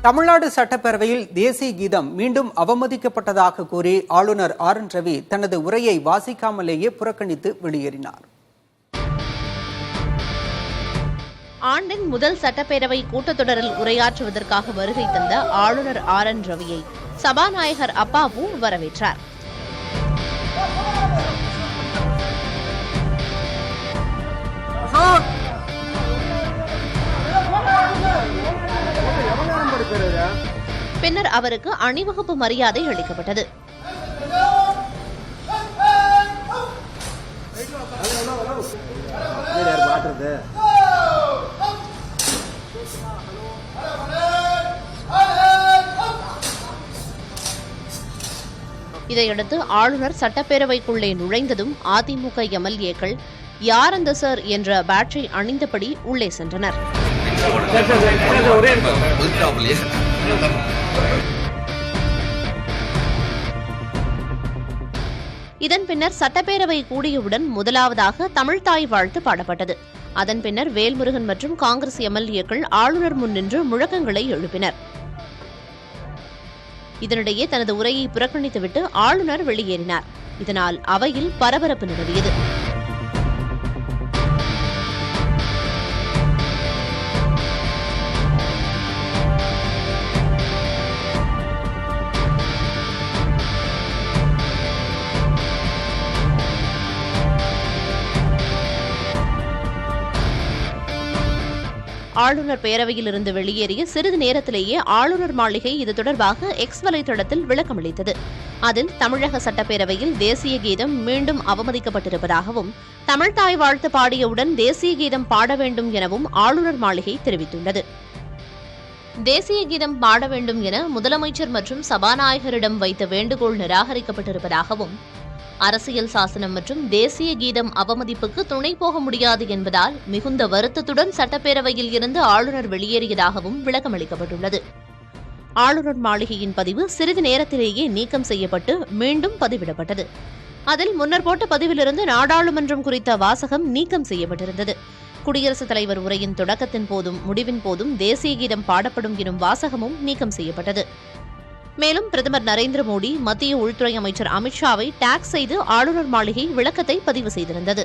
தமிழ்நாடு சட்டப்பேரவையில் தேசிய கீதம் மீண்டும் அவமதிக்கப்பட்டதாக கூறி ஆளுநர் RN ரவி தனது உரையை வாசிக்காமலேயே புறக்கணித்து வெளியேறினார். ஆண்டின் முதல் சட்டப்பேரவை கூட்டத்தொடரில் உரையாற்றுவதற்காக வருகை தந்த ஆளுநர் RN ரவியை சபாநாயகர் அப்பாவு வரவேற்றார். பின்னர் அவருக்கு அணிவகுப்பு மரியாதை அளிக்கப்பட்டது. இதையடுத்து ஆளுநர் சட்டப்பேரவைக்குள்ளே நுழைந்ததும் அதிமுக MLAக்கள் யார் அந்த சார் என்ற பேட்ஜை அணிந்தபடி உள்ளே சென்றனர். இதன் பின்னர் சட்டப்பேரவை கூடியவுடன் முதலாவதாக தமிழ்தாய் வாழ்த்து பாடப்பட்டது. அதன் பின்னர் வேல்முருகன் மற்றும் காங்கிரஸ் MLAக்கள் ஆளுநர் முன் நின்று முழக்கங்களை எழுப்பினர். இதனிடையே தனது உரையை புறக்கணித்துவிட்டு ஆளுநர் வெளியேறினார். இதனால் அவையில் பரபரப்பு நிலவியது. ஆளுநர் பேரவையில் இருந்து வெளியேறிய சிறிது நேரத்திலேயே ஆளுநர் மாளிகை இது தொடர்பாக எக்ஸ் வலைதளத்தில் விளக்கமளித்தது. அதில் தமிழக சட்டப்பேரவையில் தேசிய கீதம் மீண்டும் அவமதிக்கப்பட்டிருப்பதாகவும் தமிழ்தாய் வாழ்த்து பாடியவுடன் தேசிய கீதம் பாட வேண்டும் எனவும் ஆளுநர் மாளிகை தெரிவித்துள்ளது. தேசிய கீதம் பாட வேண்டும் என முதலமைச்சர் மற்றும் சபாநாயகரிடம் வைத்த வேண்டுகோள் நிராகரிக்கப்பட்டிருப்பதாகவும் அரசியல் சாசனம் மற்றும் தேசிய கீதம் அவமதிப்புக்கு துணை போக முடியாது என்பதால் மிகுந்த வருத்தத்துடன் சட்டப்பேரவையில் இருந்து ஆளுநர் வெளியேறியதாகவும் விளக்கமளிக்கப்பட்டுள்ளது. ஆளுநர் மாளிகையின் பதிவு சிறிது நேரத்திலேயே நீக்கம் செய்யப்பட்டு மீண்டும் பதிவிடப்பட்டது. அதில் முன்னர் போட்ட பதிவிலிருந்து நாடாளுமன்றம் குறித்த வாசகம் நீக்கம் செய்யப்பட்டிருந்தது. குடியரசுத் தலைவர் உரையின் தொடக்கத்தின் போதும் முடிவின் போதும் தேசிய கீதம் பாடப்படும் எனும் வாசகமும் நீக்கம் செய்யப்பட்டது. மேலும் பிரதமர் நரேந்திர மோடி மத்திய உள்துறை அமைச்சர் அமித்ஷாவை டாக் செய்து ஆளுநர் மாளிகை விளக்கத்தை பதிவு செய்திருந்தது.